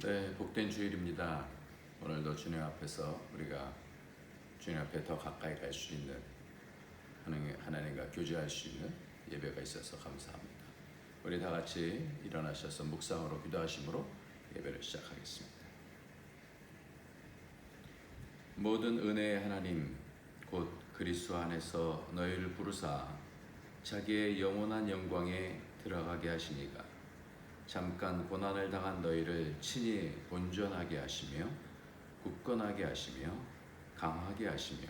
네, 복된 주일입니다. 오늘도 주님 앞에서 우리가 주님 앞에 더 가까이 갈 수 있는 하나님과 교제할 수 있는 예배가 있어서 감사합니다. 우리 다 같이 일어나셔서 묵상으로 기도하심으로 예배를 시작하겠습니다. 모든 은혜의 하나님 곧 그리스도 안에서 너희를 부르사 자기의 영원한 영광에 들어가게 하시니가 잠깐 고난을 당한 너희를 친히 온전하게 하시며 굳건하게 하시며 강하게 하시며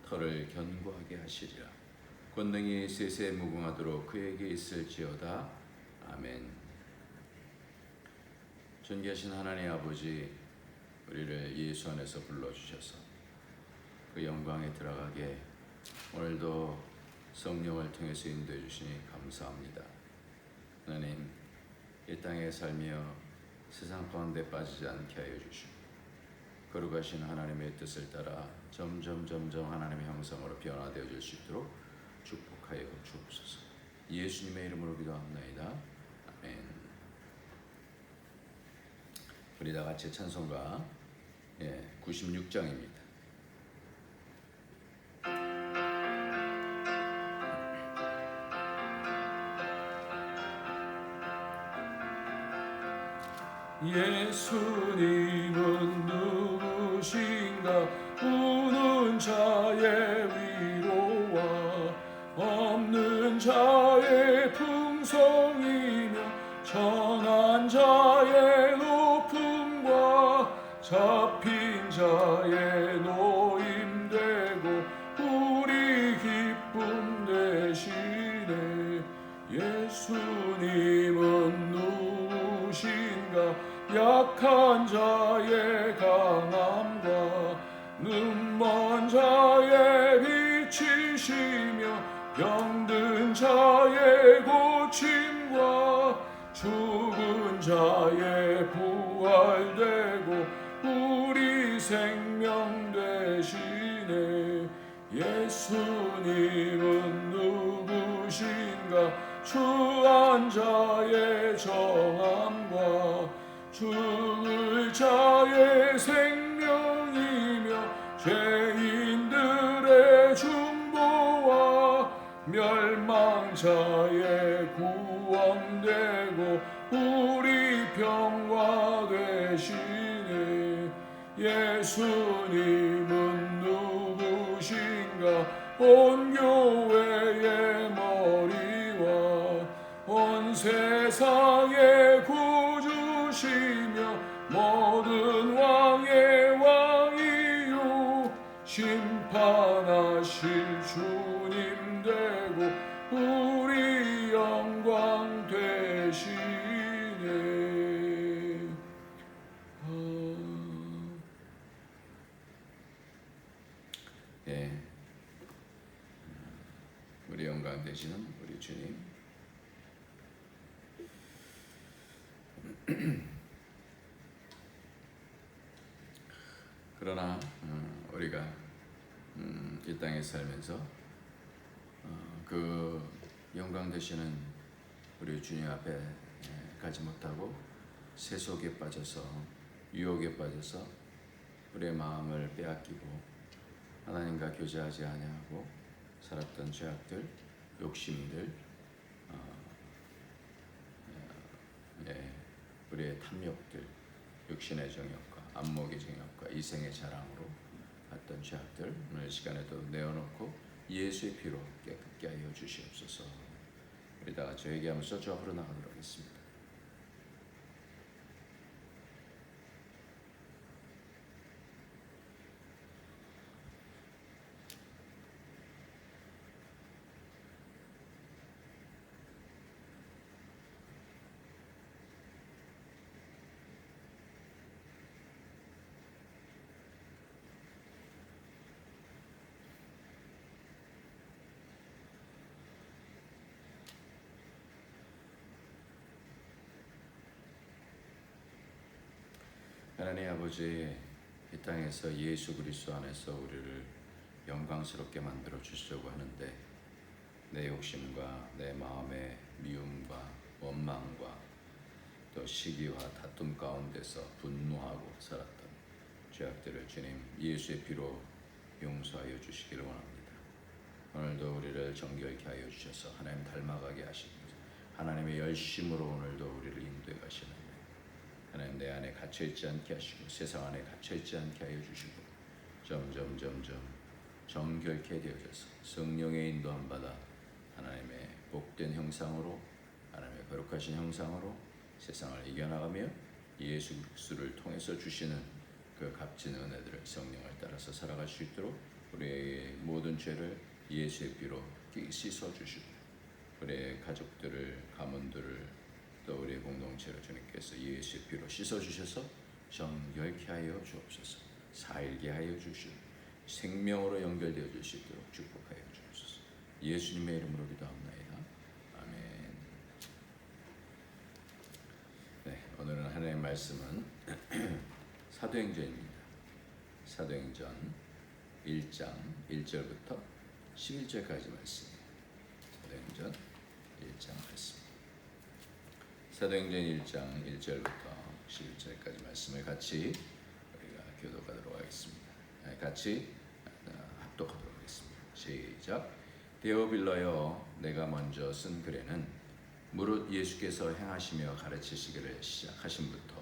털을 견고하게 하시리라. 권능이 세세 무궁하도록 그에게 있을지어다. 아멘. 존귀하신 하나님 아버지, 우리를 예수 안에서 불러주셔서 그 영광에 들어가게 오늘도 성령을 통해서 인도해 주시니 감사합니다. 하나님, 이 땅에 살며 세상 가운데 빠지지 않게 하여 주시고 거룩하신 하나님의 뜻을 따라 점점 하나님의 형상으로 변화되어 줄 수 있도록 축복하여 주옵소서. 예수님의 이름으로 기도합나이다. 아멘. 우리 다 같이 찬송가 96장입니다. 예수님은 누구신가? 우는 자의 위로와 없는 자의 풍성이며 전한 자의 높음과 잡힌 자의 노임되고 우리 기쁨 되시네. 예수님은 누구신가? 약한 자의 강함과 눈먼 자의 빛이시며 병든 자의 고침과 죽은 자의 부활되고 우리 생명 되시네. 예수님은 누구신가? 추한 자의 정함과 죽을 자의 생명이며 죄인들의 중보와 멸망자의 구원되고 우리 평화 되시네. 예수님은 누구신가? 온 교회의 머리와 온 세상의 구주시며 모든 왕의 왕이요 심판하실 주님 되고 우리 영광 되시네. 우리 영광 되시는 우리 주님, 그러나 우리가 이 땅에 살면서 그 영광 되시는 우리 주님 앞에 가지 못하고 세속에 빠져서 유혹에 빠져서 우리의 마음을 빼앗기고 하나님과 교제하지 아니하고 살았던 죄악들, 욕심들, 우리의 탐욕들, 육신의 정욕과 안목의 정욕과 이생의 자랑으로 했던 죄악들 오늘 시간에도 내어놓고 예수의 피로 깨끗게 하여 주시옵소서. 우리 다 같이 회개하면서 주 앞으로 나가도록 하겠습니다. 하나님 아버지, 이 땅에서 예수 그리스도 안에서 우리를 영광스럽게 만들어 주시려고 하는데 내 욕심과 내 마음의 미움과 원망과 또 시기와 다툼 가운데서 분노하고 살았던 죄악들을 주님 예수의 피로 용서하여 주시기를 원합니다. 오늘도 우리를 정결케 하여 주셔서 하나님 닮아가게 하시고 하나님의 열심으로 오늘도 우리를 인도해 가시는 하나님 내 안에 갇혀있지 않게 하시고 세상 안에 갇혀있지 않게 하여 주시고 점점 정결케 되어져서 성령의 인도함 받아 하나님의 복된 형상으로 하나님의 거룩하신 형상으로 세상을 이겨나가며 예수 그리스도를 통해서 주시는 그 값진 은혜들을 성령을 따라서 살아갈 수 있도록 우리의 모든 죄를 예수의 피로 씻어 주시고 우리의 가족들을 가문들을 또 우리의 공동체를 주님께서 예수의 피로 씻어 주셔서 정결케 하여 주옵소서. 살게 하여 주시고 생명으로 연결되어 줄 수 있도록 축복하여 주옵소서. 예수님의 이름으로 기도합나이다. 아멘. 네, 오늘은 하나님의 말씀은 사도행전입니다. 사도행전 1장 1절부터 11절까지 말씀이에요. 사도행전 1장 말씀. 사도행전 1장 1절부터 11절까지 말씀을 같이 우리가 교독하도록 하겠습니다. 같이 합독하도록 하겠습니다. 시작. 데오빌러여, 내가 먼저 쓴 글에는 무릇 예수께서 행하시며 가르치시기를 시작하신부터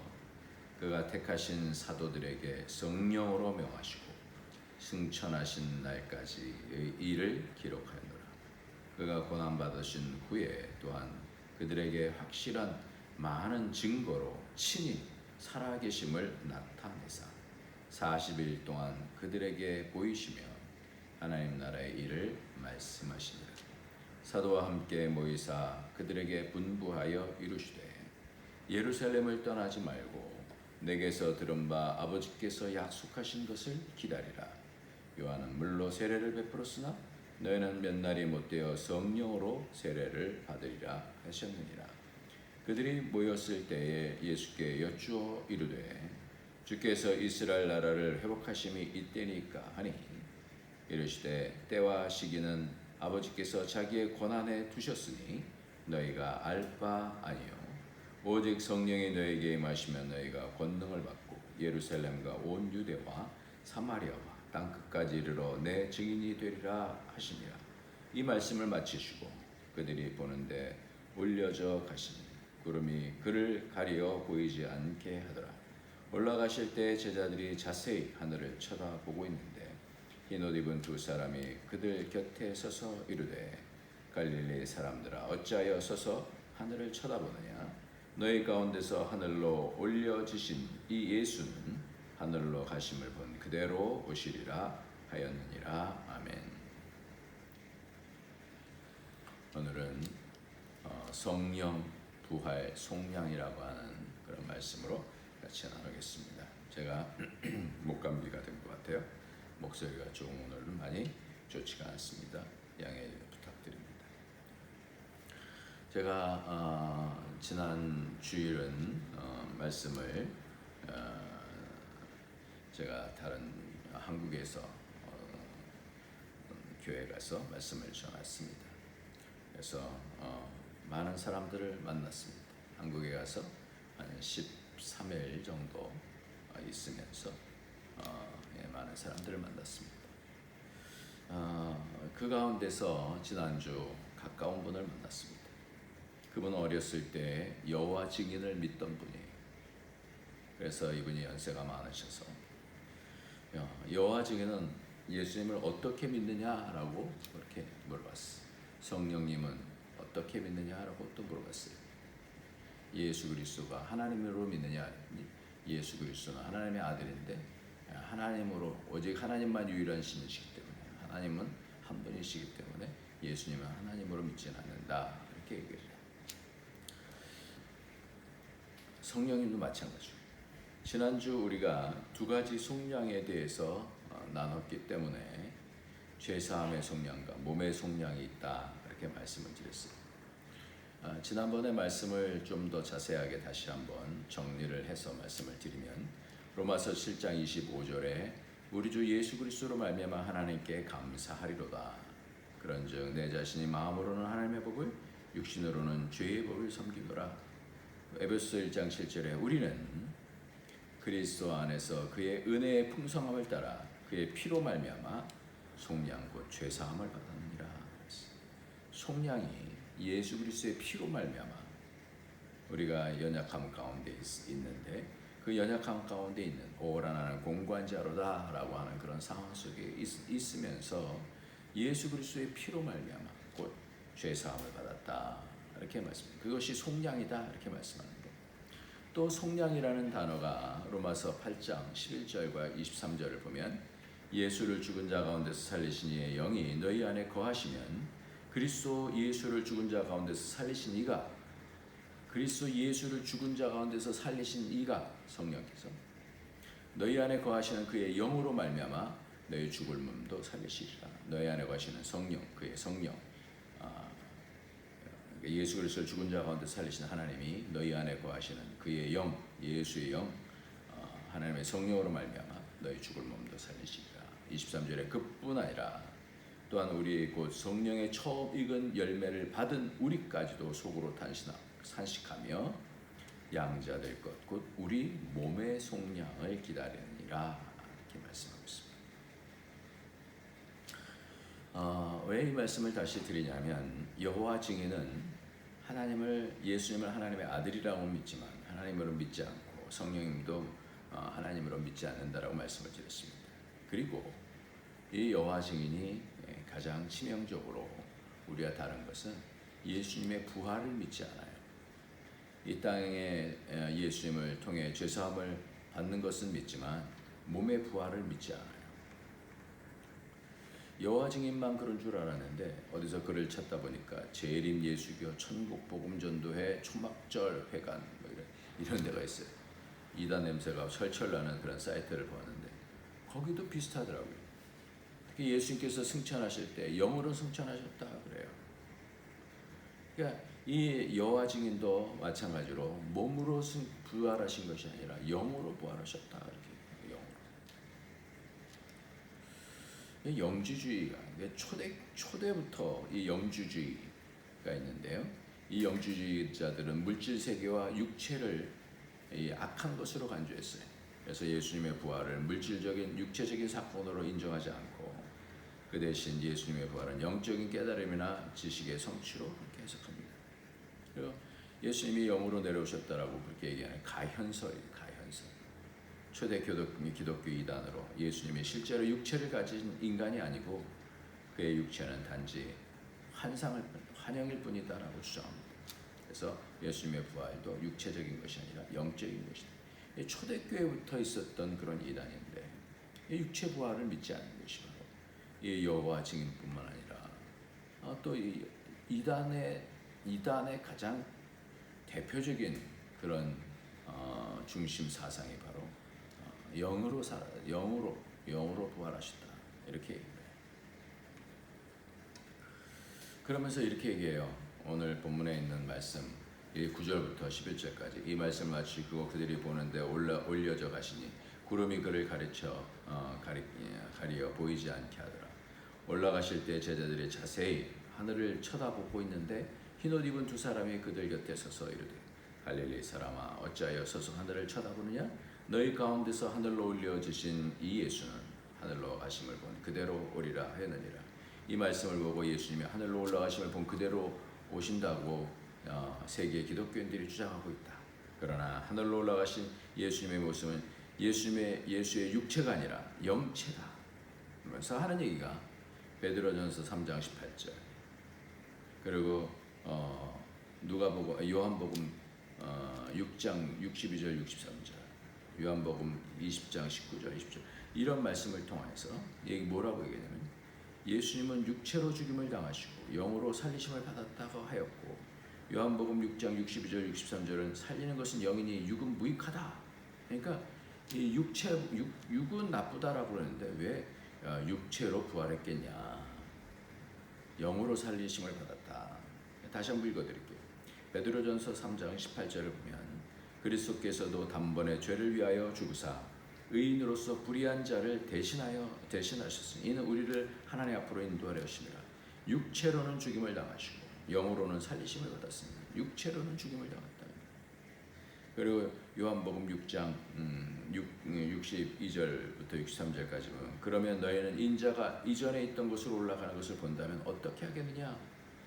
그가 택하신 사도들에게 성령으로 명하시고 승천하신 날까지의 일을 기록하였노라. 그가 고난받으신 후에 또한 그들에게 확실한 많은 증거로 친히 살아계심을 나타내사 40일 동안 그들에게 보이시며 하나님 나라의 일을 말씀하시니라. 사도와 함께 모이사 그들에게 분부하여 이르시되 예루살렘을 떠나지 말고 내게서 들은 바 아버지께서 약속하신 것을 기다리라. 요한은 물로 세례를 베풀었으나 너희는 몇 날이 못되어 성령으로 세례를 받으리라 하셨느니라. 그들이 모였을 때에 예수께 여쭈어 이르되 주께서 이스라엘 나라를 회복하심이 이때니까 하니 이르시되 때와 시기는 아버지께서 자기의 권한에 두셨으니 너희가 알 바 아니요 오직 성령이 너희에게 임하시면 너희가 권능을 받고 예루살렘과 온 유대와 사마리아와 땅끝까지 이르러 내 증인이 되리라 하시니라. 이 말씀을 마치시고 그들이 보는데 올려져 가시니 구름이 그를 가리어 보이지 않게 하더라. 올라가실 때 제자들이 자세히 하늘을 쳐다보고 있는데 흰 옷 입은 두 사람이 그들 곁에 서서 이르되 갈릴리 사람들아 어찌하여 서서 하늘을 쳐다보느냐. 너희 가운데서 하늘로 올려지신 이 예수는 하늘로 가심을 본 그대로 오시리라 하였느니라. 아멘. 오늘은 성령 부활 속량이라고 하는 그런 말씀으로 같이 나누겠습니다. 제가 목감기가 된 것 같아요. 목소리가 조금 오늘은 많이 좋지가 않습니다. 양해 부탁드립니다. 제가 지난 주일은 말씀을 제가 다른 한국에서 교회 가서 말씀을 전했습니다. 그래서 많은 사람들을 만났습니다. 한국에 가서 한 13일 정도 있으면서 많은 사람들을 만났습니다. 그 가운데서 지난주 가까운 분을 만났습니다. 그분은 어렸을 때 여호와 증인을 믿던 분이에요. 그래서 이분이 연세가 많으셔서 여호와 증인은 예수님을 어떻게 믿느냐라고 그렇게 물어봤어요. 성령님은 어떻게 믿느냐라고 또 물어봤어요. 예수 그리스도가 하나님으로 믿느냐? 예수 그리스도는 하나님의 아들인데 하나님으로 오직 하나님만 유일한 신이시기 때문에 하나님은 한 분이시기 때문에 예수님은 하나님으로 믿지는 않는다 이렇게 얘기를 해요. 성령님도 마찬가지죠. 지난주 우리가 두 가지 속량에 대해서 나눴기 때문에 죄사함의 속량과 몸의 속량이 있다 이렇게 말씀을 드렸어요. 지난번에 말씀을 좀 더 자세하게 다시 한번 정리를 해서 말씀을 드리면 로마서 7장 25절에 우리 주 예수 그리스도로 말미암아 하나님께 감사하리로다. 그런즉 내 자신이 마음으로는 하나님의 법을 육신으로는 죄의 법을 섬기노라. 에베소서 1장 7절에 우리는 그리스도 안에서 그의 은혜의 풍성함을 따라 그의 피로 말미암아 속량 곧 죄 사함을 받았느니라. 속량이 예수 그리스도의 피로 말미암아 우리가 연약함 가운데 있는데 그 연약함 가운데 있는 오라 나는 공고한 자로다라고 하는 그런 상황 속에 있으면서 예수 그리스도의 피로 말미암아 곧 죄 사함을 받았다 이렇게 말씀합니다. 그것이 속량이다 이렇게 말씀합니다. 또 속량이라는 단어가 로마서 8장 11절과 23절을 보면 예수를 죽은 자 가운데서 살리신 이의 영이 너희 안에 거하시면 그리스도 예수를 죽은 자 가운데서 살리신 이가 그리스도 예수를 죽은 자 가운데서 살리신 이가 성령께서 너희 안에 거하시는 그의 영으로 말미암아 너희 죽을 몸도 살리시리라. 너희 안에 거하시는 성령 그의 성령 예수 그리스도를 죽은 자 가운데 살리신 하나님이 너희 안에 거하시는 그의 영 예수의 영 하나님의 성령으로 말미암아 너희 죽을 몸도 살리시리라. 23절에 그뿐 아니라 또한 우리 곧 성령의 처음 익은 열매를 받은 우리까지도 속으로 탄식하며 양자될 것 곧 우리 몸의 속량을 기다리느니라 이렇게 말씀하고 있습니다. 왜 이 말씀을 다시 드리냐면 여호와 증인은 예수님을 하나님의 아들이라고 믿지만 하나님으로 믿지 않고 성령님도 하나님으로 믿지 않는다라고 말씀을 드렸습니다. 그리고 이 여호와 증인이 가장 치명적으로 우리와 다른 것은 예수님의 부활을 믿지 않아요. 이 땅에 예수님을 통해 죄사함을 받는 것은 믿지만 몸의 부활을 믿지 않아요. 여호와 증인만 그런 줄 알았는데 어디서 글을 찾다 보니까 재림 예수교 천국복음전도회 초막절 회관 이런 데가 있어요. 이단 냄새가 철철 나는 그런 사이트를 보았는데 거기도 비슷하더라고요. 특히 예수님께서 승천하실 때 영으로 승천하셨다 그래요. 그러니까 이 여호와 증인도 마찬가지로 몸으로 부활하신 것이 아니라 영으로 부활하셨다 이렇게. 영주주의가 초대부터 이 영주주의가 있는데요. 이 영주주의자들은 물질 세계와 육체를 이 악한 것으로 간주했어요. 그래서 예수님의 부활을 물질적인 육체적인 사건으로 인정하지 않고 그 대신 예수님의 부활은 영적인 깨달음이나 지식의 성취로 그렇게 해석합니다. 그리고 예수님이 영으로 내려오셨다라고 그렇게 얘기하는 가현설이에요. 초대 기독교 이단으로 예수님이 실제로 육체를 가진 인간이 아니고 그의 육체는 단지 환영일 뿐이다라고 주장합니다. 그래서 예수님의 부활도 육체적인 것이 아니라 영적인 것이다. 초대교회부터 있었던 그런 이단인데 육체 부활을 믿지 않는 것이 바로 이 여호와 증인뿐만 아니라 또 이 이단의 가장 대표적인 그런 중심 사상이 바로 영으로 부활하셨다 이렇게 얘기해요. 그러면서 이렇게 얘기해요. 오늘 본문에 있는 말씀 9절부터 11절까지 이 말씀을 마치고 그들이 보는데 올려져 가시니 구름이 그를 가리어 보이지 않게 하더라. 올라가실 때 제자들이 자세히 하늘을 쳐다보고 있는데 흰옷 입은 두 사람이 그들 곁에 서서 이르되 갈릴리 사람아 어찌하여 서서 하늘을 쳐다보느냐? 너희 가운데서 하늘로 올려지신 이 예수는 하늘로 가심을 본 그대로 오리라 하였느니라. 이 말씀을 보고 예수님이 하늘로 올라가심을 본 그대로 오신다고 세계 기독교인들이 주장하고 있다. 그러나 하늘로 올라가신 예수님의 모습은 예수의 육체가 아니라 영체다. 그러면서 하는 얘기가 베드로전서 3장 18절 그리고 요한복음 6장 62절 63절 요한복음 20장 19절 20절 이런 말씀을 통해서 뭐라고 얘기하냐면 예수님은 육체로 죽임을 당하시고 영으로 살리심을 받았다고 하였고 요한복음 6장 62절 63절은 살리는 것은 영이니 육은 무익하다. 그러니까 이 육은 나쁘다라고 그러는데 왜 육체로 부활했겠냐. 영으로 살리심을 받았다. 다시 한번 읽어드릴게요. 베드로전서 3장 18절을 보면 그리스도께서도 단번에 죄를 위하여 죽으사 의인으로서 불의한 자를 대신하셨으니 이는 우리를 하나님 앞으로 인도하려 하심이라. 육체로는 죽임을 당하시고 영으로는 살리심을 받았습니다. 육체로는 죽임을 당했다. 그리고 요한복음 6장 62절부터 63절까지 보면 그러면 너희는 인자가 이전에 있던 곳으로 올라가는 것을 본다면 어떻게 하겠느냐?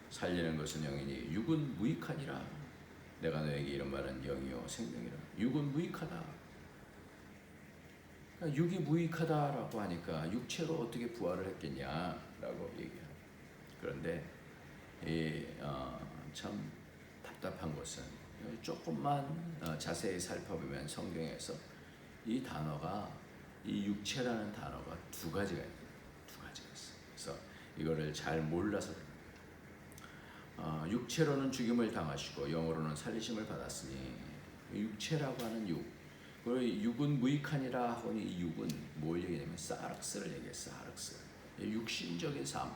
살리는 것은 영이니 육은 무익하니라. 내가 너에게 이런 말은 영이요 생명이라. 육은 무익하다. 그러니까 육이 무익하다라고 하니까 육체로 어떻게 부활을 했겠냐라고 얘기해요. 그런데 참 답답한 것은 조금만 자세히 살펴보면 성경에서 이 단어가 이 육체라는 단어가 두 가지가 있어요. 두 가지가 있어요. 그래서 이거를 잘 몰라서 육체로는 죽임을 당하시고 영으로는 살리심을 받았으니 육체라고 하는 육, 그리고 육은 무익하니라 하니 이 육은 뭘 얘기냐면 사륵스를 얘기해요. 사륵스, 육신적인 삶,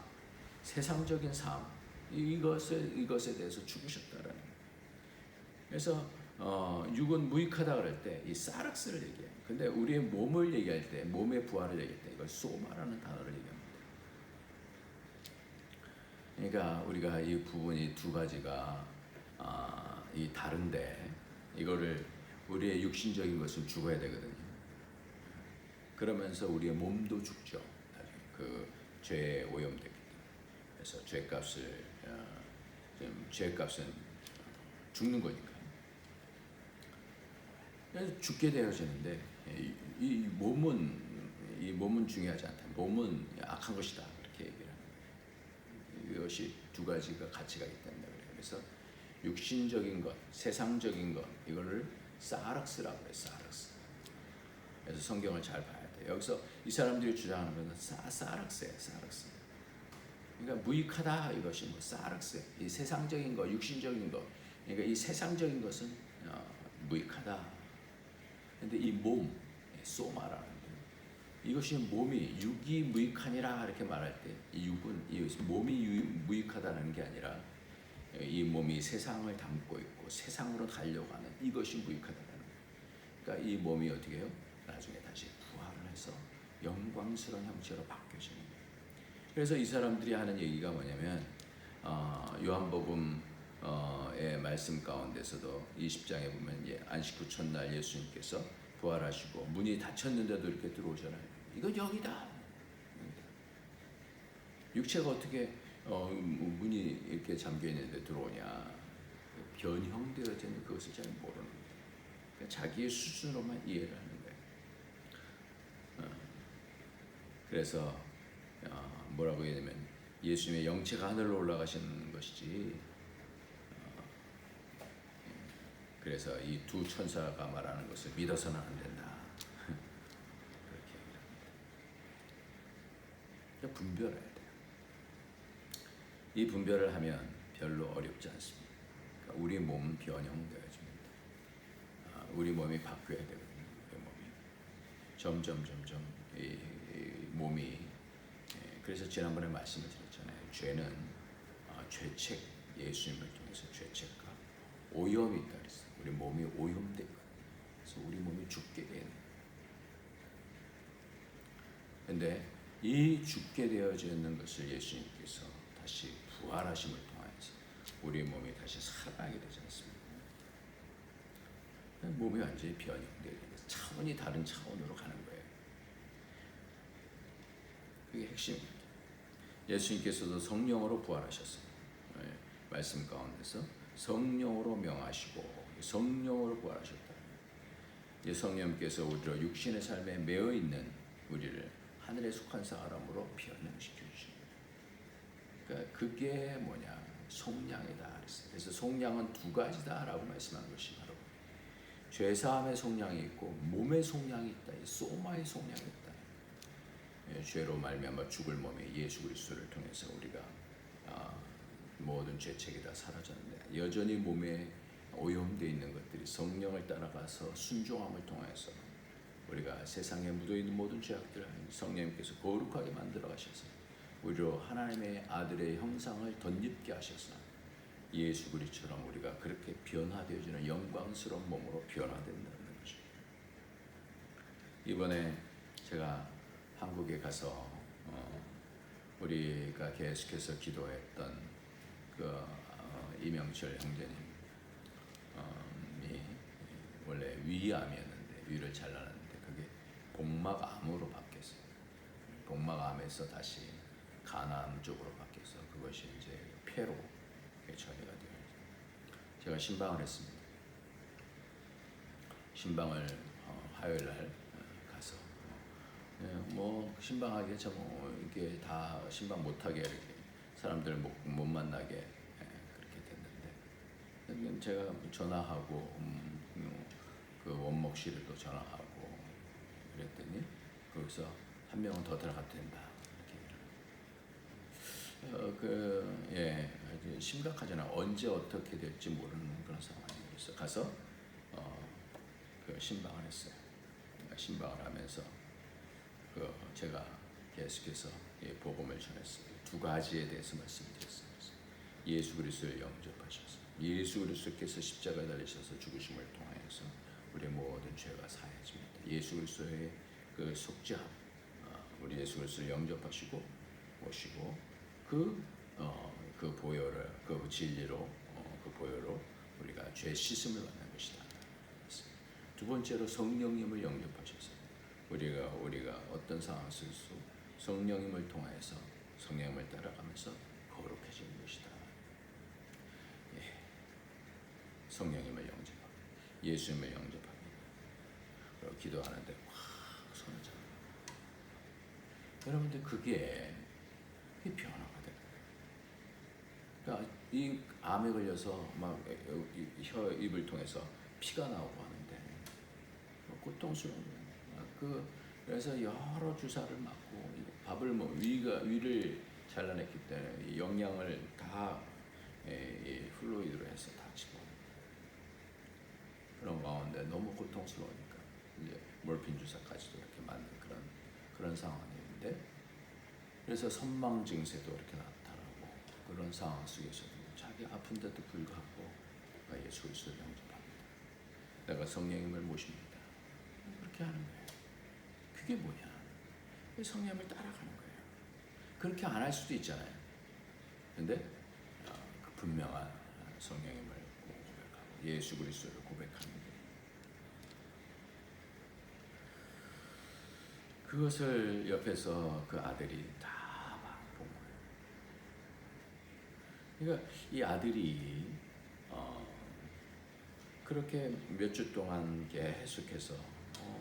세상적인 삶, 이것에 대해서 죽으셨다라는 거예요. 그래서 육은 무익하다 그럴 때 이 사륵스를 얘기해요. 근데 우리의 몸을 얘기할 때, 몸의 부활을 얘기할 때 이걸 소마라는 단어를 얘기합니다. 그러니까 우리가 이 부분이 두 가지가 이 다른데 이거를 우리의 육신적인 것은 죽어야 되거든요. 그러면서 우리의 몸도 죽죠. 나중에 그 죄에 오염되기 때문에. 그래서 죄값은 죽는 거니까. 그래서 죽게 되어지는데 이 몸은 중요하지 않다. 몸은 악한 것이다. 이렇게 얘기를 합니다. 이것이 두 가지가 같이 가기 때문에 그래요. 그래서 육신적인 것, 세상적인 것 이거를 사륵스라고 해요. 사륵스. 그래서 성경을 잘 봐야 돼요. 여기서 이 사람들이 주장하는 것은 사륵스예요. 사륵스. 그러니까 무익하다 이것이 뭐 사륵스. 이 세상적인 것, 육신적인 것. 그러니까 이 세상적인 것은 무익하다. 근데 이 몸, 소마라는 거, 이것이 몸이 육이 무익하니라 이렇게 말할 때 이 육은 이 몸이 무익하다는 게 아니라 이 몸이 세상을 담고 있고 세상으로 달려가는 이것이 무익하다는 거예요. 그러니까 이 몸이 어떻게 해요? 나중에 다시 부활을 해서 영광스러운 형체로 바뀌어지는 거예요. 그래서 이 사람들이 하는 얘기가 뭐냐면 요한복음의 말씀 가운데서도 20장에 보면 안식 후 첫날 예수님께서 부활하시고 문이 닫혔는데도 이렇게 들어오잖아요. 이건 영이다. 육체가 어떻게 문이 이렇게 잠겨 있는데 들어오냐? 변형되어지는 그것을 잘 모르는 거예요. 그러니까 자기의 수준으로만 이해를 하는 거예요. 그래서 뭐라고 얘기하면 예수님의 영체가 하늘로 올라가시는 것이지. 그래서 이 두 천사가 말하는 것을 믿어서는 안 된다. 그렇게 얘기를 합니다. 분별해야 돼요. 이 분별을 하면 별로 어렵지 않습니다. 그러니까 우리 몸은 변형되어집니다. 우리 몸이 바뀌어야 되거든요. 우리 몸이 점점 이 몸이 그래서 지난번에 말씀을 드렸잖아요. 죄는 죄책, 예수님을 통해서 죄책과 오염이 있다 그랬어요. 우리 몸이 오염되거든요. 그래서 우리 몸이 죽게 되는. 그런데 이 죽게 되어지는 것을 예수님께서 다시 부활하심을 통해서 우리 몸이 다시 살아나게 되지 않습니까? 몸이 완전히 변형되게 돼서 차원이 다른 차원으로 가는 거예요. 그게 핵심입니다. 예수님께서도 성령으로 부활하셨어요. 말씀 가운데서 성령으로 명하시고 성령으로 부활하셨다. 성령께서 우리로 육신의 삶에 매여 있는 우리를 하늘에 속한 사람으로 변형시켜 주십니다. 그러니까 그게 뭐냐? 속량이다. 그래서 속량은 두 가지다라고 말씀한 것이 바로 죄사함의 속량이 있고 몸의 속량이 있다. 소마의 속량이 있다. 죄로 말미암아 죽을 몸에 예수 그리스도를 통해서 우리가 모든 죄책이 다 사라졌는데 여전히 몸에 오염되어 있는 것들이 성령을 따라가서 순종함을 통해서 우리가 세상에 묻어있는 모든 죄악들을 성령님께서 거룩하게 만들어 가셔서 우리로 하나님의 아들의 형상을 덧입게 하셔서 예수 그리스도처럼 우리가 그렇게 변화되어지는 영광스러운 몸으로 변화된다는 거죠. 이번에 제가 한국에 가서 우리가 계속해서 기도했던 그 이명철 형제님이 원래 위암이었는데 위를 잘라냈는데 그게 복막암으로 바뀌었어요. 복막암에서 다시 간암 쪽으로 바뀌어서 그것이 이제 폐로 처리가 되어요. 제가 신방을 했습니다. 신방을 화요일 날 가서 뭐 신방하게 이게 다 신방 못하게 이렇게 사람들 못 만나게 그렇게 됐는데 제가 전화하고 그 원목실에도 전화하고 그랬더니 거기서 한 명은 더 들어가도 된다 이렇게 심각하잖아. 언제 어떻게 될지 모르는 그런 상황이었어. 가서 그 신방을 했어요. 신방을 하면서 제가 계속해서 복음을 전했어요. 두 가지에 대해서 말씀드렸어요. 예수 그리스도를 영접하셔서 예수 그리스도께서 십자가에 달리셔서 죽으심을 통하여서 우리의 모든 죄가 사해집니다. 예수 그리스도의 그 속죄함, 우리 예수 그리스도를 영접하시고 오시고 그 보혈을 그 진리로 그 보혈로 우리가 죄 씻음을 받는 것이다. 두 번째로 성령님을 영접하셔서 우리가 어떤 상황 속에서 성령님을 통하여서 성령님을 따라가면서 거룩해지는 것이다. 성령님을 영접하고 예수님을 영접하고 그리고 기도하는데 확 손을 잡고 여러분들 그게 변화가 돼요. 그러니까 이 암에 걸려서 막 혀 입을 통해서 피가 나오고 하는데 고통스러운 거예요. 그래서 여러 주사를 맞고 밥을 위를 잘라냈기 때문에 영양을 다 플루이드로 해서 다 집어. 그런 가운데 너무 고통스러우니까 이제 몰핀 주사까지도 이렇게 맞는 그런 상황이었는데 그래서 선망 증세도 이렇게 나타나고 그런 상황 속에서도 자기 아픈데도 불구하고 예수 그리스도를 영접합니다. 내가 성령님을 모십니다. 그렇게 하는 거예요. 그게 뭐냐? 성령님을 따라가는 거예요. 그렇게 안 할 수도 있잖아요. 근데 그 분명한 성령님을 고백하고 예수 그리스도를 고백하는 거예요. 그것을 옆에서 그 아들이 다 막 본 거예요. 그러니까 이 아들이 그렇게 몇 주 동안 계속해서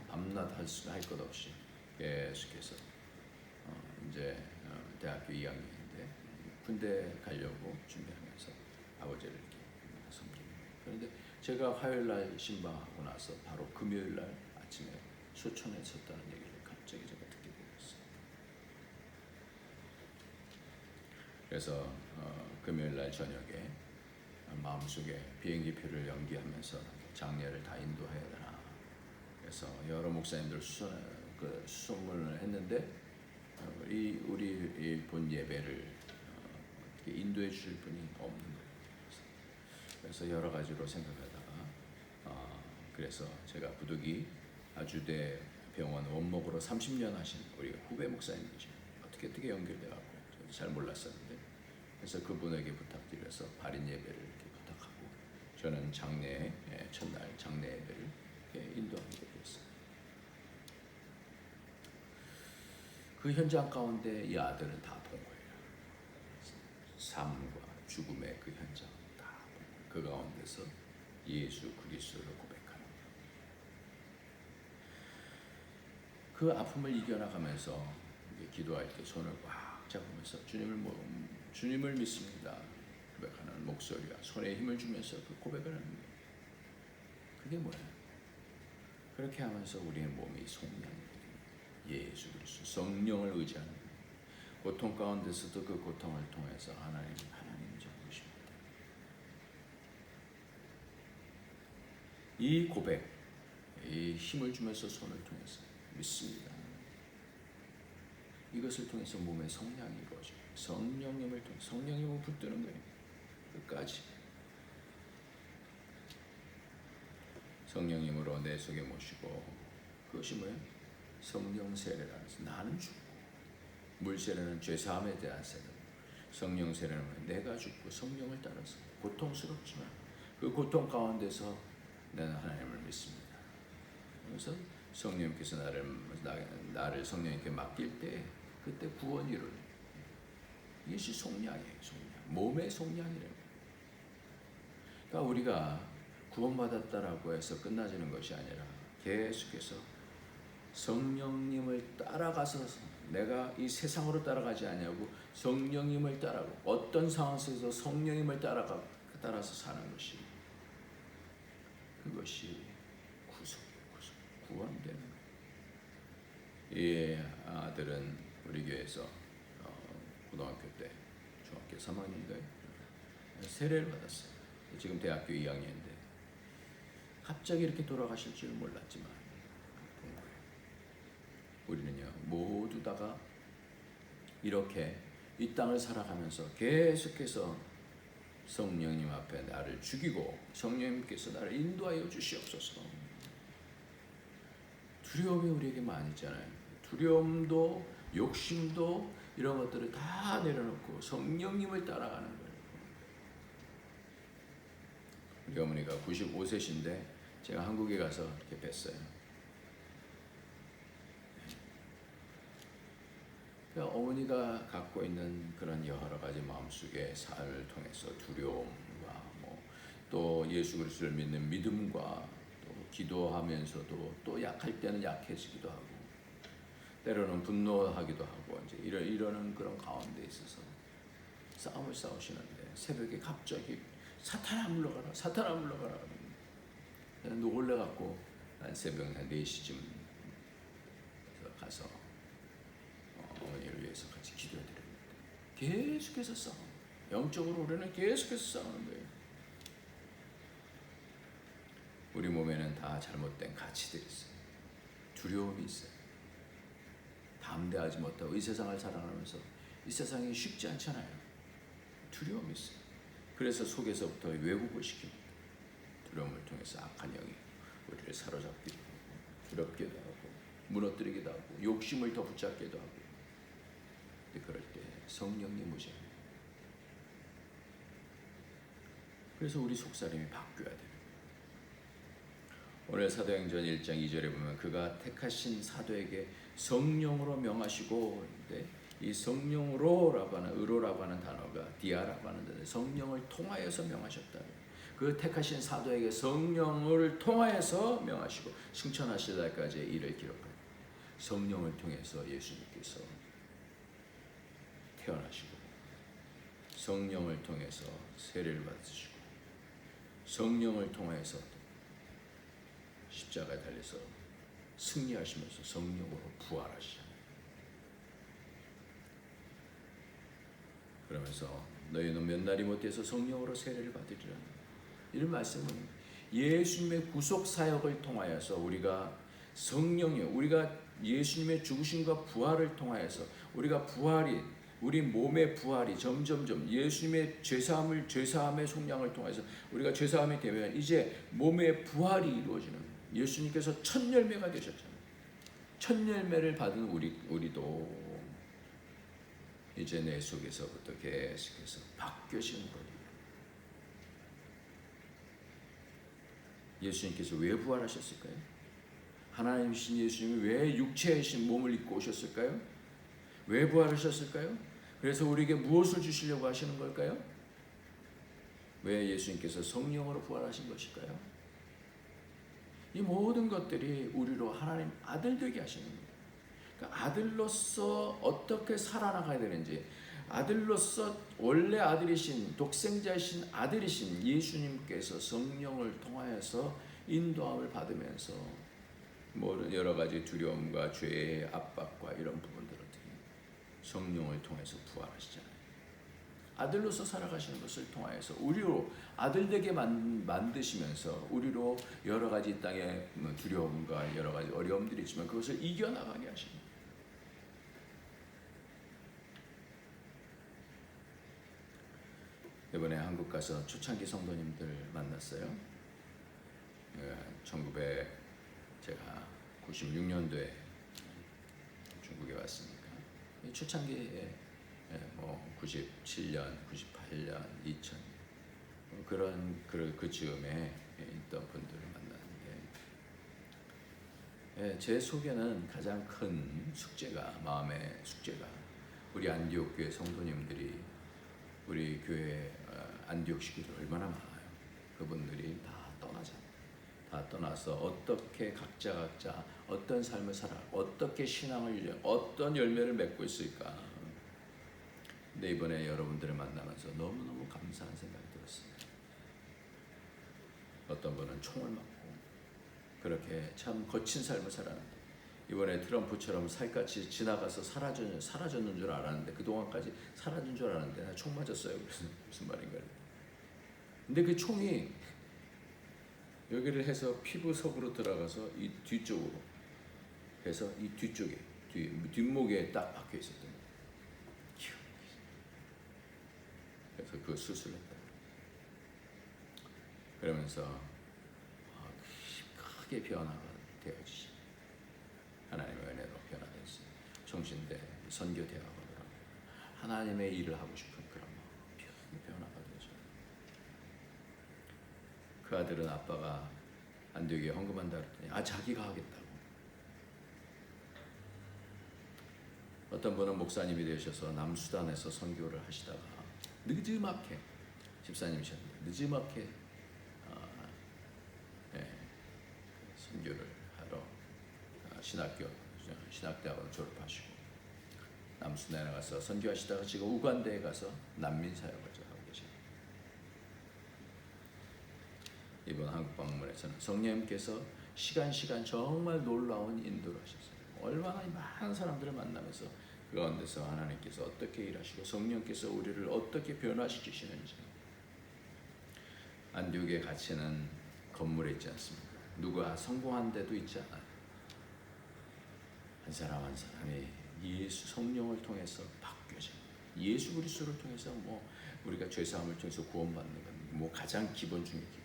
밤낮 할 것 없이 계속해서 이제 대학교 2학년인데 군대 가려고 준비하면서 아버지를 이렇게 섬기는 거예요. 그런데 제가 화요일 날 신방하고 나서 바로 금요일 날 아침에 소천에 섰다는 얘기를 갑자기 제가 듣게 되었어요. 그래서 금요일 날 저녁에 마음속에 비행기표를 연기하면서 장례를 다 인도해야 되나. 그래서 여러 목사님들 수송문을 했는데 우리 본 예배를 인도해 주실 분이 없는 거예요. 그래서 여러 가지로 생각하다가 그래서 제가 부득이 아주대 병원 원목으로 30년 하신 우리 후배 목사님이죠. 어떻게 연결돼 갖고 저도 잘 몰랐었는데 그래서 그분에게 부탁드려서 발인 예배를 이렇게 부탁하고 저는 장례 첫날 장례 예배를 인도하게 됐어요. 그 현장 가운데 이 아들은 다 본 거예요. 삶과 죽음의 그 현장 다 본 거예요. 그 가운데서 예수 그리스도를 고백하는 거예요. 그 아픔을 이겨나가면서 기도할 때 손을 꽉 잡으면서 주님을 믿습니다 고백하는 목소리와 손에 힘을 주면서 그 고백을 하는 거예요. 그게 뭐예요? 그렇게 하면서 우리의 몸이 성령이 예수 그리스도 성령을 의지하는 거예요. 고통 가운데서도 그 고통을 통해서 하나님 잡으십니다. 이 고백, 이 힘을 주면서 손을 통해서 믿습니다. 이것을 통해서 몸의 성량이 이루어져요. 성령님을 통해 성령님을 붙드는 거예요. 끝까지 성령님으로 내 속에 모시고 그것이 뭐예요? 성령 세례라는 것은 나는 죽고 물 세례는 죄 사함에 대한 세례. 성령 세례는 내가 죽고 성령을 따라서 고통스럽지만 그 고통 가운데서 나는 하나님을 믿습니다. 그래서 성령님께서 나를 성령님께 맡길 때 그때 구원이 이루어져요. 이것이 속량이에요. 속량. 몸의 속량이래요. 그러니까 우리가 구원받았다라고 해서 끝나지는 것이 아니라 계속해서 성령님을 따라가서 내가 이 세상으로 따라가지 아니하고 성령님을 따라가고 어떤 상황 속에서 성령님을 따라서 사는 것이 그것이 구속이에요. 구원되는 거예요. 이 아들은 우리 교회에서 고등학교 때 중학교 3학년 때 세례를 받았어요. 지금 대학교 2학년인데 갑자기 이렇게 돌아가실 줄은 몰랐지만 본 거예요. 우리는요 모두 다가 이렇게 이 땅을 살아가면서 계속해서 성령님 앞에 나를 죽이고 성령님께서 나를 인도하여 주시옵소서. 두려움이 우리에게 많이 있잖아요. 두려움도 욕심도 이런 것들을 다 내려놓고 성령님을 따라가는 거예요. 우리 어머니가 95세신데 제가 한국에 가서 이렇게 뵀어요. 그러니까 어머니가 갖고 있는 그런 여러 가지 마음속의 삶을 통해서 두려움과 또 예수 그리스도를 믿는 믿음과 또 기도하면서도 또 약할 때는 약해지기도 하고 때로는 분노하기도 하고 이제 이러는 그런 가운데 있어서 싸움을 싸우시는데 새벽에 갑자기 사탄아 물러가라, 사탄아 물러가라. 그냥 놀래갖고 한 새벽 한 4시쯤 가서 어머니를 위해서 같이 기도해드립니다. 계속해서 싸움. 영적으로 우리는 계속해서 싸우는 거예요. 우리 몸에는 다 잘못된 가치들이 있어요. 두려움이 있어요. 담대하지 못하고 이 세상을 살아가면서 이 세상이 쉽지 않잖아요. 두려움이 있어요. 그래서 속에서부터 왜곡을 시킵니다. 두려움을 통해서 악한 영이 우리를 사로잡기도 하고 두렵기도 하고 무너뜨리기도 하고 욕심을 더 붙잡기도 하고. 근데 그럴 때 성령님 오셔요. 그래서 우리 속사람이 바뀌어야 돼요. 오늘 사도행전 1장 2절에 보면 그가 택하신 사도에게 성령으로 명하시고, 이 성령으로라고 하는 의로라고 하는 단어가 디아라고 하는 단어, 성령을 통하여서 명하셨다. 그 택하신 사도에게 성령을 통하여서 명하시고 승천하실 날까지의 일을 기록합니다. 성령을 통해서 예수님께서 태어나시고 성령을 통해서 세례를 받으시고 성령을 통해서 십자가에 달려서 승리하시면서 성령으로 부활하시잖아요. 그러면서 너희는 몇 날이 못해서 성령으로 세례를 받으리라. 이런 말씀은 예수님의 구속 사역을 통하여서 우리가 우리가 예수님의 죽으심과 부활을 통하여서 우리가 부활이 우리 몸의 부활이 점점점 예수님의 죄사함의 속량을 통해서 우리가 죄사함이 되면 이제 몸의 부활이 이루어지는 거예요. 예수님께서 첫 열매가 되셨잖아요. 첫 열매를 받은 우리도 이제 내 속에서부터 계속해서 바뀌어지는 거예요. 예수님께서 왜 부활하셨을까요? 하나님이신 예수님이 왜 육체이신 몸을 입고 오셨을까요? 왜 부활하셨을까요? 그래서 우리에게 무엇을 주시려고 하시는 걸까요? 왜 예수님께서 성령으로 부활하신 것일까요? 이 모든 것들이 우리로 하나님 아들 되게 하시는 거예요. 그러니까 아들로서 어떻게 살아나가야 되는지, 아들로서 원래 아들이신 독생자이신 아들이신 예수님께서 성령을 통하여서 인도함을 받으면서 여러 가지 두려움과 죄의 압박과 이런 부분들을 성령을 통해서 부활하시잖아요. 아들로서 살아가시는 것을 통하여서 우리로 아들되게 만드시면서 우리로 여러 가지 땅의 두려움과 여러 가지 어려움들이 있지만 그것을 이겨나가게 하십니다. 이번에 한국 가서 초창기 성도님들 만났어요. 제가 96년도에 중국에 왔으니까 초창기에 97년, 98년, 2000 그 즈음에 있던 분들을 만났어요. 제 속에는 가장 큰 숙제가, 마음의 숙제가, 우리 안디옥 교회 성도님들이 우리 교회 안디옥 식구들 얼마나 많아요. 그분들이 다 떠나잖아요. 다 떠나서 어떻게 각자 어떤 삶을 살아, 어떻게 신앙을 유지, 어떤 열매를 맺고 있을까. 근데 이번에 여러분들을 만나면서 너무너무 감사한 생각이 들었습니다. 어떤 분은 총을 맞고 그렇게 참 거친 삶을 살았는데, 이번에 트럼프처럼 살갗이 지나가서 사라졌는 줄 알았는데, 그동안까지 사라진 줄 알았는데 나 총 맞았어요. 그래서 무슨 말인가. 근데 그 총이 여기를 해서 피부석으로 들어가서 이 뒤쪽으로 해서 이 뒤쪽에 뒷목에 딱 박혀 있었던 거예요. 그래서 그 수술했다. 그러면서 크게 변화가 되어지시. 하나님의 은혜로 변화됐어요. 정신대 선교대학원으로 하나님의 일을 하고 싶은 그런 변화가 되죠. 그 아들은 아빠가 안디옥에 헌금한다 그랬더니 자기가 하겠다고. 어떤 분은 목사님이 되셔서 남수단에서 선교를 하시다가 늦지막히 집사님이셨는데 늦지막히 선교를 하러 신학대학원을 졸업하시고 남수단에 가서 선교하시다가 지금 우간다에 가서 난민 사역을 하고 계십니다. 이번 한국 방문에서는 성령님께서 시간 정말 놀라운 인도를 하셨어요. 얼마나 많은 사람들을 만나면서 그 가운데서 하나님께서 어떻게 일하시고 성령께서 우리를 어떻게 변화시키시는지. 안디옥의 가치는 건물에 있지 않습니다. 누가 성공한 데도 있지 않아요. 한 사람 한 사람이 예수 성령을 통해서 바뀌어져요. 예수 그리스도를 통해서 우리가 죄사함을 통해서 구원받는 건 가장 기본 중의 기본이에요.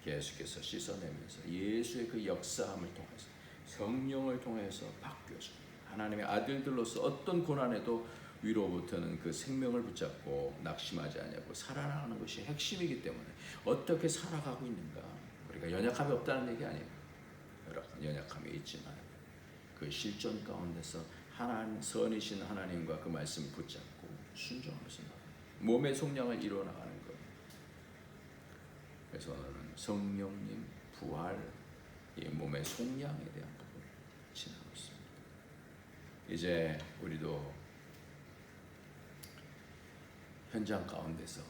계속해서 씻어내면서 예수의 그 역사함을 통해서 성령을 통해서 바뀌어져 하나님의 아들들로서 어떤 고난에도 위로부터는 그 생명을 붙잡고 낙심하지 않냐고 살아나가는 것이 핵심이기 때문에 어떻게 살아가고 있는가. 우리가 연약함이 없다는 얘기 아니에요. 연약함이 있지만 그 실존 가운데서 선이신 하나님과 그 말씀을 붙잡고 순종하면서 몸의 속량을 이루어나가는 거예요. 그래서 오늘은 성령님 부활, 이 몸의 속량에 대한 부분을 지나고 있습니다. 이제 우리도 현장 가운데서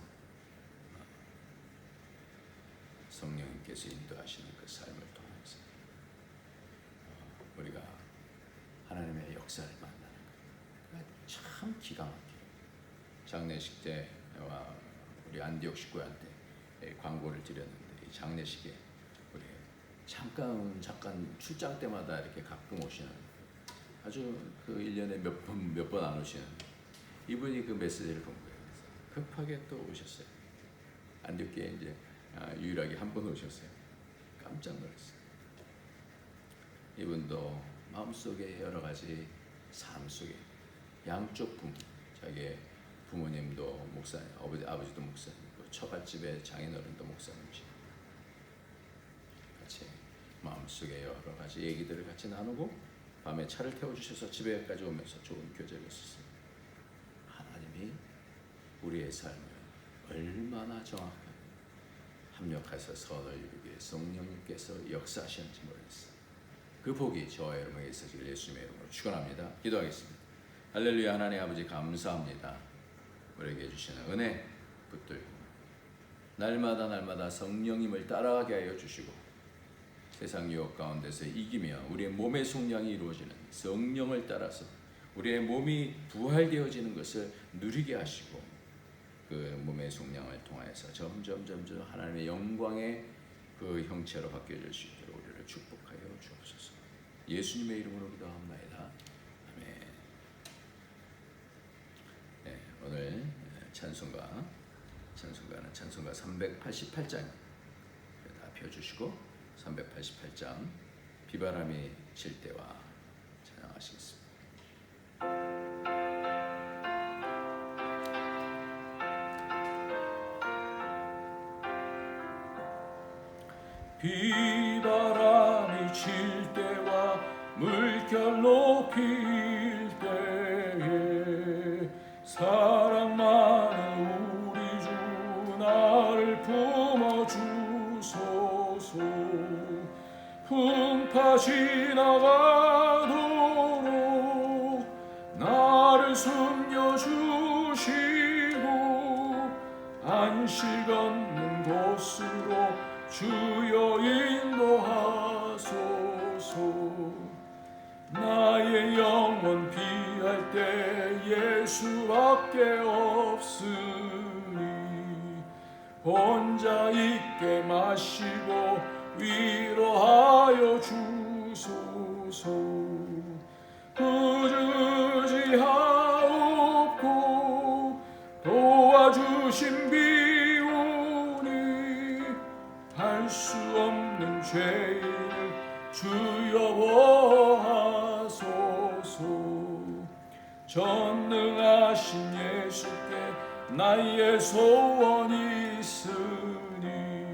성령님께서 인도하시는 그 삶을 통해서 우리가 하나님의 역사를 만나는 거예요. 참 기가 막혀요. 장례식 때와 우리 안디옥 식구한테 광고를 드렸는데, 이 장례식에 우리 잠깐 출장 때마다 이렇게 가끔 오시는, 아주 그 1년에 몇 번 안 오시는 이분이 그 메시지를 본 거예요. 그래서 급하게 또 오셨어요. 안디옥에 이제 유일하게 한 번 오셨어요. 깜짝 놀랐어요. 이분도 마음속에 여러 가지 삶 속에 양쪽 부모, 자기 부모님도 목사님, 아버지도 목사님이고 처갓집의 장인어른도 목사님이시고 같이 마음속에 여러 가지 얘기들을 같이 나누고 밤에 차를 태워주셔서 집에까지 오면서 좋은 교제를 했었어요. 하나님이 우리의 삶을 얼마나 정확하게 합력해서 선을 이루게 성령님께서 역사하시는지 모르겠어요. 그 복이 저와 여러분에게 있으시길 예수님의 이름으로 축원합니다. 기도하겠습니다. 할렐루야. 하나님 아버지 감사합니다. 우리에게 주시는 은혜 붙들고 날마다 성령님을 따라가게 하여 주시고 세상 유혹 가운데서 이기며 우리의 몸의 속량이 이루어지는 성령을 따라서 우리의 몸이 부활되어지는 것을 누리게 하시고 그 몸의 속량을 통해서 점점 하나님의 영광의 그 형체로 바뀌어질 수 있도록 우리를 축복하여 주옵소서. 예수님의 이름으로 기도합니다. 아멘. 네, 오늘 찬송가는 찬송가 388장 다 펴주시고 388장 비바람이 칠 때와 찬양하시겠습니다. 비바람이 칠 때와 물결 높일 때에 사랑 많은 우리 주 나를 품어주소서. 풍파 지나가도록 나를 숨겨주시고 안식 얻는 곳으로 주여 인도하소서. 나의 영혼 피할 때 예수밖에 없으니 혼자 있게 마시고 위로하여 주소서. 부주지하옵고 도와주신 비우니 할 수 없는 죄를 주여 보하소서. 전능하신 예수께 나의 소원이 있으니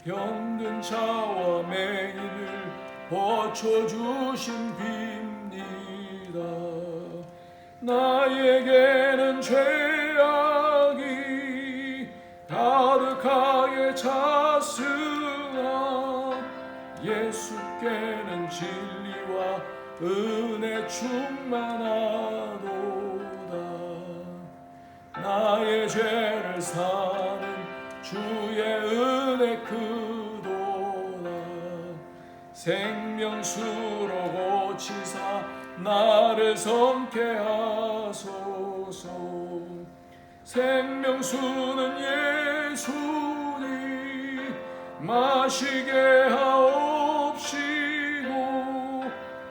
병든 자와 맹인을 고쳐주신 빕니다. 나에게는 죄악이 가득하게 찼으나 예수께는 진리와 은혜 충만하도다. 나의 죄를 사는 주의 은혜 크도다. 생명수로 고치사 나를 성케 하소서. 생명수는 예수니 마시게 하옵시고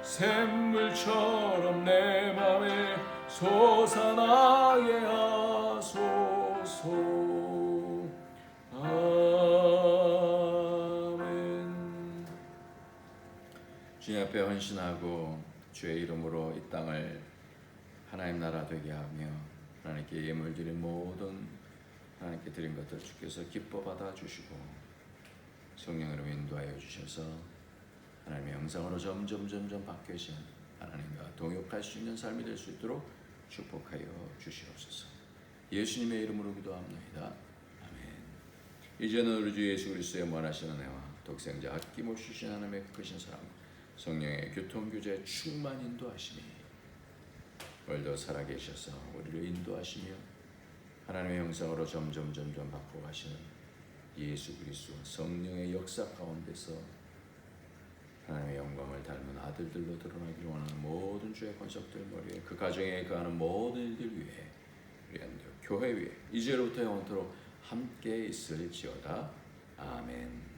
샘물처럼 내 맘에 솟아나게 하소서. 아멘. 주님 앞에 헌신하고 주의 이름으로 이 땅을 하나님 나라 되게 하며 하나님께 예물 드린 모든 하나님께 드린 것들 주께서 기뻐 받아 주시고 성령으로 인도하여 주셔서 하나님의 형상으로 점점 바뀌어진 하나님과 동역할 수 있는 삶이 될 수 있도록 축복하여 주시옵소서. 예수님의 이름으로 기도합니다. 아멘. 이제는 우리 주 예수 그리스도의 무한하신 은혜와 독생자 아낌없이 주신 하나님의 크신 사랑 성령의 교통교제 충만 인도하심이 오늘도 살아계셔서 우리를 인도하시며 하나님의 형상으로 점점 바꿔가시는 예수 그리스도 성령의 역사 가운데서 하나님의 영광을 닮은 아들들로 드러나기를 원하는 모든 주의 권속들 머리에 그 가정에 거하는 모든 일들 위해 우리 교회 위에 이제로부터 영원토록 함께 있을지어다. 아멘.